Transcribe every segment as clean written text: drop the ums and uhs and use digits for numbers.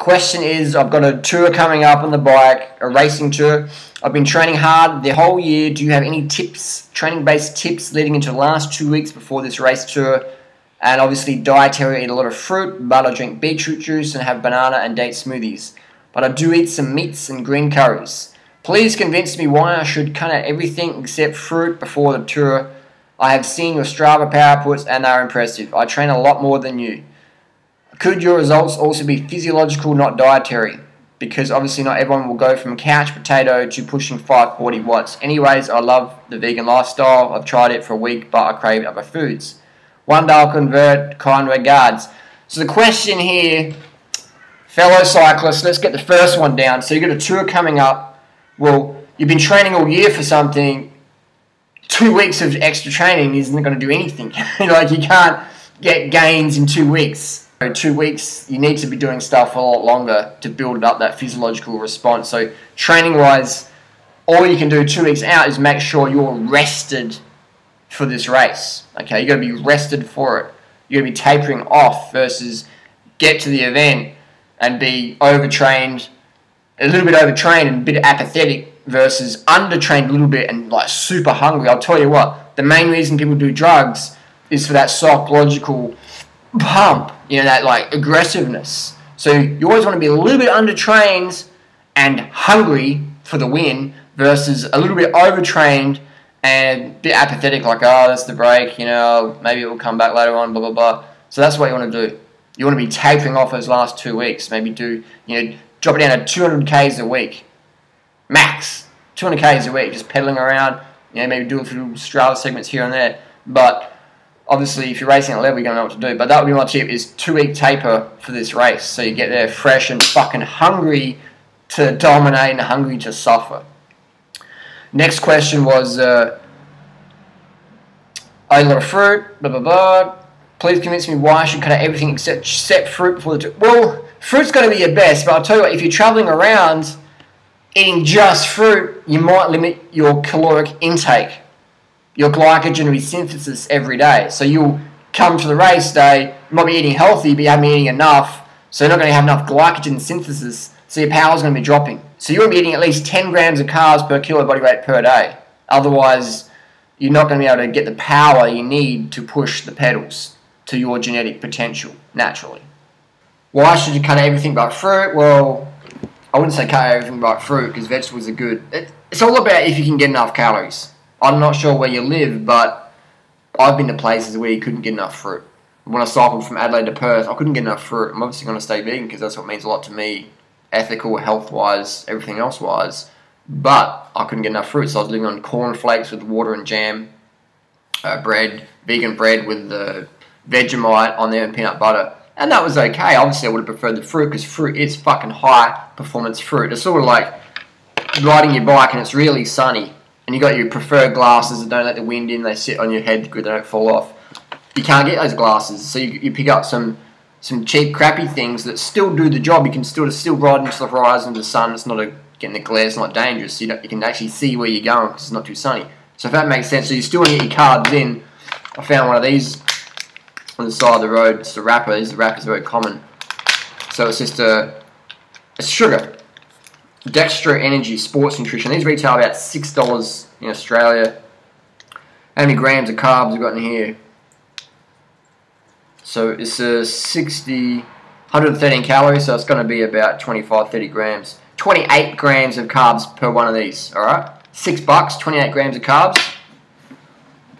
Question is, I've got a tour coming up on the bike, a racing tour. I've been training hard the whole year. Do you have any tips, training-based tips leading into the last 2 weeks before this race tour? And obviously dietary, eat a lot of fruit, but I drink beetroot juice and have banana and date smoothies. But I do eat some meats and green curries. Please convince me why I should cut out everything except fruit before the tour. I have seen your Strava power puts and they are impressive. I train a lot more than you. Could your results also be physiological, not dietary? Because obviously not everyone will go from couch potato to pushing 540 watts. Anyways, I love the vegan lifestyle. I've tried it for a week, but I crave other foods. One day I'll convert, kind regards. So the question here, fellow cyclists, let's get the first one down. So you've got a tour coming up. Well, you've been training all year for something. 2 weeks of extra training isn't going to do anything. Like, you can't get gains in 2 weeks. 2 weeks, you need to be doing stuff a lot longer to build up that physiological response. So training-wise, all you can do 2 weeks out is make sure you're rested for this race. Okay, you got to be rested for it. You got to be tapering off versus get to the event and be overtrained, a little bit overtrained and a bit apathetic versus undertrained a little bit and like super hungry. I'll tell you what, the main reason people do drugs is for that psychological pump, you know, that like aggressiveness. So you always want to be a little bit undertrained and hungry for the win versus a little bit overtrained and a bit apathetic, like, oh, that's the break, you know, maybe it will come back later on, blah, blah, blah. So that's what you want to do. You want to be tapering off those last 2 weeks. Maybe do, you know, drop it down to 200 Ks a week. Max. 200 Ks a week, just pedaling around, you know, maybe do a few Strava segments here and there. But obviously, if you're racing at level, you're going to know what to do. But that would be my tip, is 2 week taper for this race. So you get there fresh and fucking hungry to dominate and hungry to suffer. Next question was, I eat a lot of fruit, blah, blah, blah. Please convince me why I should cut out everything except fruit before the tour. Well, fruit's going to be your best, but I'll tell you what, if you're traveling around eating just fruit, you might limit your caloric intake, your glycogen resynthesis every day. So you'll come to the race day, you might be eating healthy, but you haven't been eating enough, so you're not going to have enough glycogen synthesis, so your power's going to be dropping. So you want to be eating at least 10 grams of carbs per kilo body weight per day. Otherwise, you're not going to be able to get the power you need to push the pedals to your genetic potential naturally. Why should you cut out everything but fruit? Well, I wouldn't say cut out everything but fruit, because vegetables are good. It's all about if you can get enough calories. I'm not sure where you live, but I've been to places where you couldn't get enough fruit. When I cycled from Adelaide to Perth, I couldn't get enough fruit. I'm obviously going to stay vegan because that's what means a lot to me, ethical, health-wise, everything else-wise. But I couldn't get enough fruit, so I was living on cornflakes with water and jam, bread, vegan bread with Vegemite on there and peanut butter. And that was okay. Obviously, I would have preferred the fruit because fruit is fucking high-performance fruit. It's sort of like riding your bike and it's really sunny. And you got your preferred glasses that don't let the wind in, they sit on your head good, they don't fall off. You can't get those glasses, so you pick up some cheap, crappy things that still do the job. You can still ride into the horizon of the sun. It's not getting the glare, it's not dangerous. You can actually see where you're going because it's not too sunny. So if that makes sense, so you still want to get your carbs in. I found one of these on the side of the road. It's a wrapper. The wrapper's very common. So it's just it's sugar. Dextra Energy Sports Nutrition. These retail about $6 in Australia. How many grams of carbs we've got in here? So it's 113 calories, so it's going to be about 25-30 grams. 28 grams of carbs per one of these, alright? $6, 28 grams of carbs.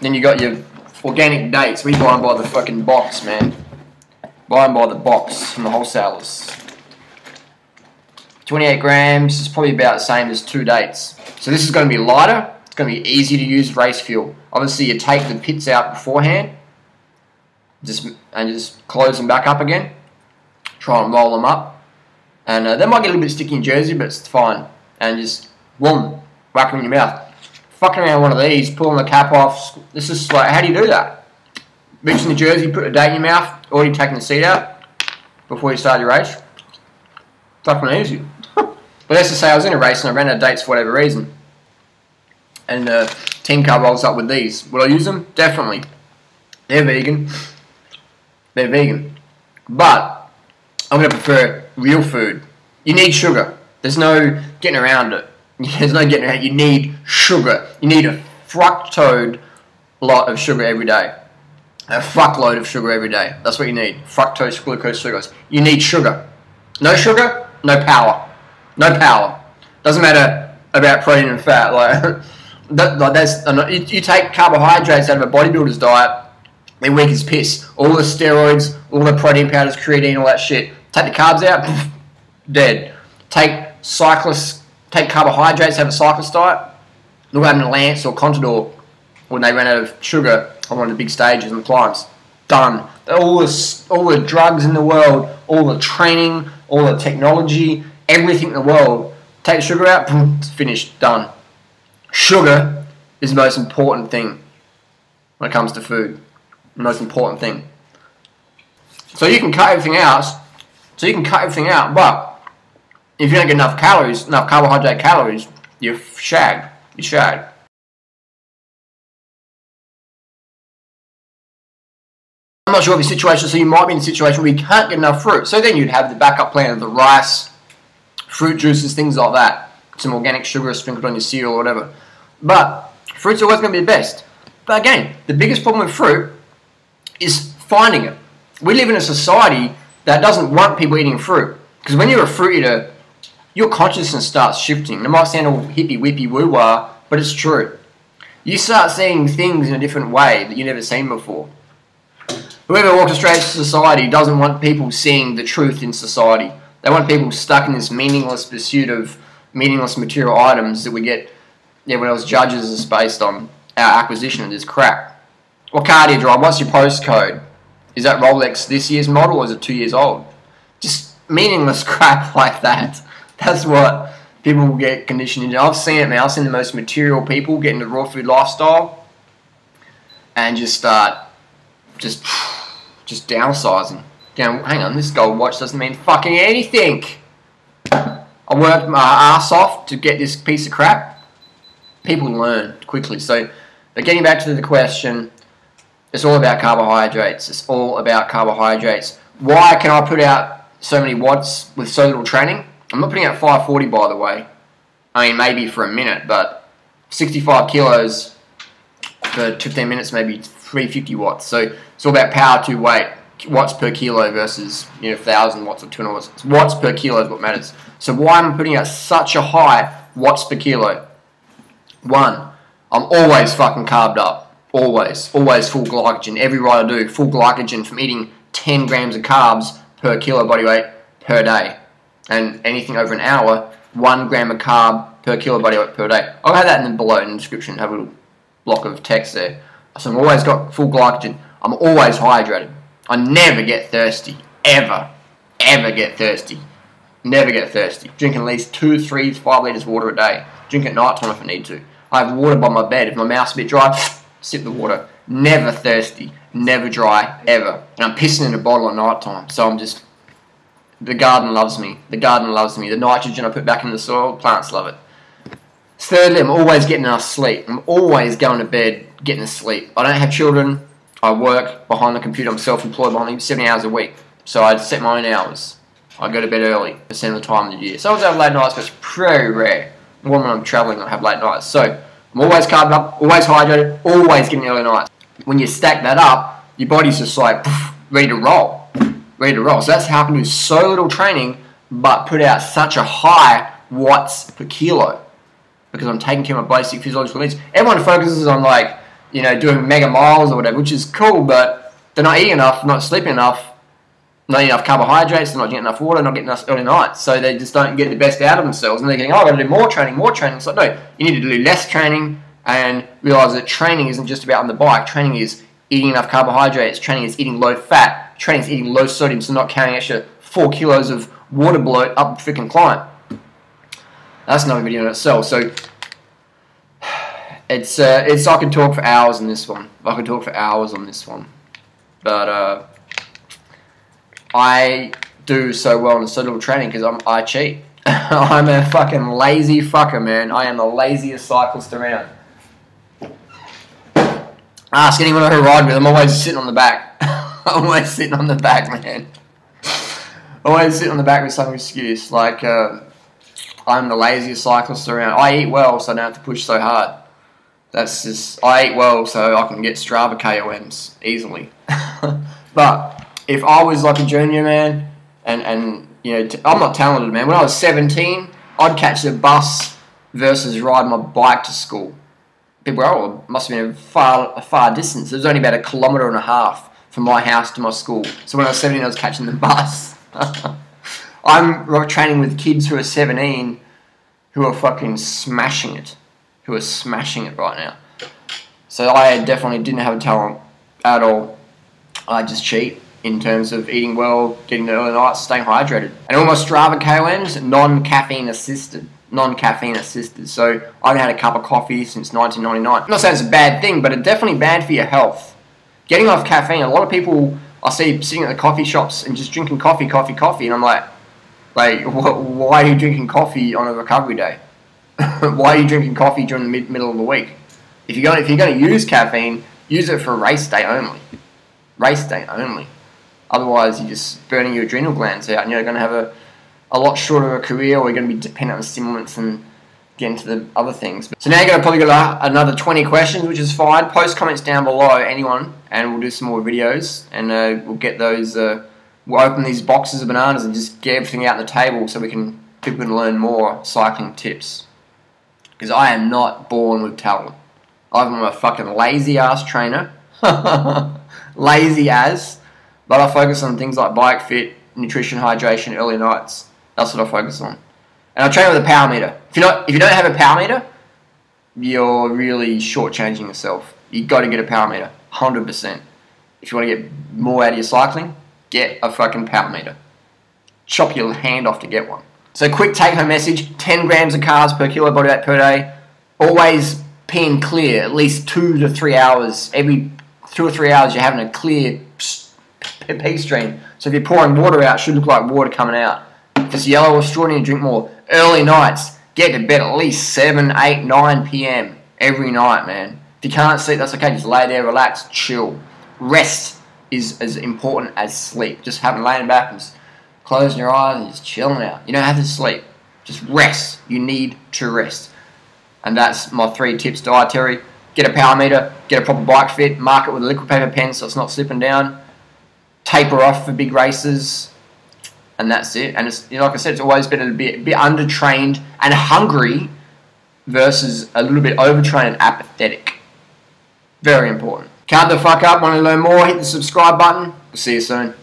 Then you got your organic dates. We buy them by the fucking box, man. Buy them by the box from the wholesalers. 28 grams is probably about the same as 2 dates. So this is going to be lighter. It's going to be easy to use race fuel. Obviously, you take the pits out beforehand, just close them back up again. Try and roll them up, and they might get a little bit sticky in jersey, but it's fine. And just boom, whack them in your mouth. Fucking around one of these, pulling the cap off. This is like, how do you do that? Reach in the jersey, put a date in your mouth, already taking the seat out before you start your race. Fucking easy. But let's just say I was in a race and I ran out of dates for whatever reason. And Team Car rolls up with these. Will I use them? Definitely. They're vegan. They're vegan. But I'm going to prefer real food. You need sugar. There's no getting around it. There's no getting around it. You need sugar. You need a fructose lot of sugar every day. A fuckload of sugar every day. That's what you need. Fructose, glucose, sucrose. You need sugar. No sugar, no power. No power. Doesn't matter about protein and fat. You take carbohydrates out of a bodybuilder's diet, they're weak as piss. All the steroids, all the protein powders, creatine, all that shit. Take the carbs out, dead. Take carbohydrates out of a cyclist diet. Look at Lance or Contador when they ran out of sugar on one of the big stages and climbs. Done. All the drugs in the world, all the training, all the technology, everything in the world. Take the sugar out, it's finished. Done. Sugar is the most important thing when it comes to food. The most important thing. So you can cut everything out. But if you don't get enough calories, enough carbohydrate calories, you're shagged. You're shagged. I'm not sure of your situation, so you might be in a situation where you can't get enough fruit. So then you'd have the backup plan of the rice, fruit juices, things like that. Some organic sugar sprinkled on your cereal or whatever. But fruit's always going to be the best. But again, the biggest problem with fruit is finding it. We live in a society that doesn't want people eating fruit. Because when you're a fruit eater, your consciousness starts shifting. It might sound all hippy-whippy woo-wah, but it's true. You start seeing things in a different way that you've never seen before. Whoever orchestrates society doesn't want people seeing the truth in society. They want people stuck in this meaningless pursuit of meaningless material items that we get, everyone else judges us based on our acquisition of this crap. What car do you drive? What's your postcode? Is that Rolex this year's model or is it 2 years old? Just meaningless crap like that. That's what people will get conditioned into. I've seen it, man. I've seen the most material people get into raw food lifestyle and just start just downsizing. Hang on, this gold watch doesn't mean fucking anything. I worked my ass off to get this piece of crap. People learn quickly. So, but getting back to the question, it's all about carbohydrates. It's all about carbohydrates. Why can I put out so many watts with so little training? I'm not putting out 540, by the way. I mean, maybe for a minute, but 65 kilos for 15 minutes, maybe 350 watts. So it's all about power to weight, watts per kilo versus 1,000 watts or 200 watts. It's watts per kilo is what matters. So why am I putting out such a high watts per kilo? One, I'm always fucking carved up. Always full glycogen. Every ride I do, full glycogen from eating 10 grams of carbs per kilo body weight per day. And anything over an hour, 1 gram of carb per kilo body weight per day. I'll have that below in the description. Have a little block of text there. So I've always got full glycogen. I'm always hydrated. I never get thirsty. Ever get thirsty. Never get thirsty. Drink at least 2, 3, 5 litres of water a day. Drink at night time if I need to. I have water by my bed. If my mouth's a bit dry, sip the water. Never thirsty. Never dry. Ever. And I'm pissing in a bottle at night time. So I'm just... The garden loves me. The garden loves me. The nitrogen I put back in the soil, plants love it. Thirdly, I'm always getting enough sleep. I'm always going to bed getting sleep. I don't have children. I work behind the computer. I'm self-employed behind 70 hours a week. So I set my own hours. I go to bed early, percent of the time of the year. So I always have late nights, but it's pretty rare. More when I'm traveling, I have late nights. So I'm always carved up, always hydrated, always getting early nights. When you stack that up, your body's just like ready to roll. Ready to roll. So that's how I can do so little training, but put out such a high watts per kilo. Because I'm taking care of my basic physiological needs. Everyone focuses on doing mega miles or whatever, which is cool, but they're not eating enough, not sleeping enough, not eating enough carbohydrates, they're not getting enough water, not getting enough early nights. So they just don't get the best out of themselves. And they're getting, I've got to do more training. It's like, no, you need to do less training and realise that training isn't just about on the bike. Training is eating enough carbohydrates. Training is eating low fat. Training is eating low sodium, so not carrying extra 4 kilos of water bloat up the freaking climb. That's another video in itself. So it's I could talk for hours on this one. But I do so well in so little training because I cheat. I'm a fucking lazy fucker, man. I am the laziest cyclist around. Ask anyone who I ride with. I'm always sitting on the back. I'm always sitting on the back, man. Always sit on the back with some excuse, like I'm the laziest cyclist around. I eat well, so I don't have to push so hard. That's just, I eat well so I can get Strava KOMs easily. But if I was like a junior, man, and you know, I'm not talented, man. When I was 17, I'd catch the bus versus ride my bike to school. People go, oh, it must have been a far distance. It was only about 1.5 kilometers from my house to my school. So when I was 17, I was catching the bus. I'm training with kids who are 17 who are fucking smashing it. Who are smashing it right now. So I definitely didn't have a talent at all. I just cheat in terms of eating well, getting the early nights, staying hydrated. And all my Strava KOMs, non-caffeine assisted. Non-caffeine assisted. So I haven't had a cup of coffee since 1999. I'm not saying it's a bad thing, but it's definitely bad for your health. Getting off caffeine, a lot of people I see sitting at the coffee shops and just drinking coffee, and I'm like, why are you drinking coffee on a recovery day? Why are you drinking coffee during the middle of the week? If you're going to use caffeine, use it for race day only. Race day only. Otherwise, you're just burning your adrenal glands out, and you're going to have a lot shorter a career, or you're going to be dependent on stimulants and get into the other things. So now you're going to probably get another 20 questions, which is fine. Post comments down below, anyone, and we'll do some more videos, and we'll get those. We'll open these boxes of bananas and just get everything out on the table so people can learn more cycling tips. Because I am not born with talent. I'm a fucking lazy ass trainer. Lazy as. But I focus on things like bike fit, nutrition, hydration, early nights. That's what I focus on. And I train with a power meter. If you don't have a power meter, you're really shortchanging yourself. You've got to get a power meter. 100%. If you want to get more out of your cycling, get a fucking power meter. Chop your hand off to get one. So quick take-home message, 10 grams of carbs per kilo body weight per day. Always peeing clear, at least 2 to 3 hours. Every 2 or 3 hours you're having a clear pee stream. So if you're pouring water out, it should look like water coming out. If it's yellow or straw, drink more. Early nights, get to bed at least 7, 8, 9 p.m. every night, man. If you can't sleep, that's okay. Just lay there, relax, chill. Rest is as important as sleep. Just having laying back and just closing your eyes and just chilling out. You don't have to sleep. Just rest. You need to rest. And that's my 3 tips dietary. Get a power meter, get a proper bike fit, mark it with a liquid paper pen so it's not slipping down. Taper off for big races. And that's it. And it's, like I said, it's always better to be a bit undertrained and hungry versus a little bit overtrained and apathetic. Very important. Can't the fuck up, want to learn more, hit the subscribe button. We'll see you soon.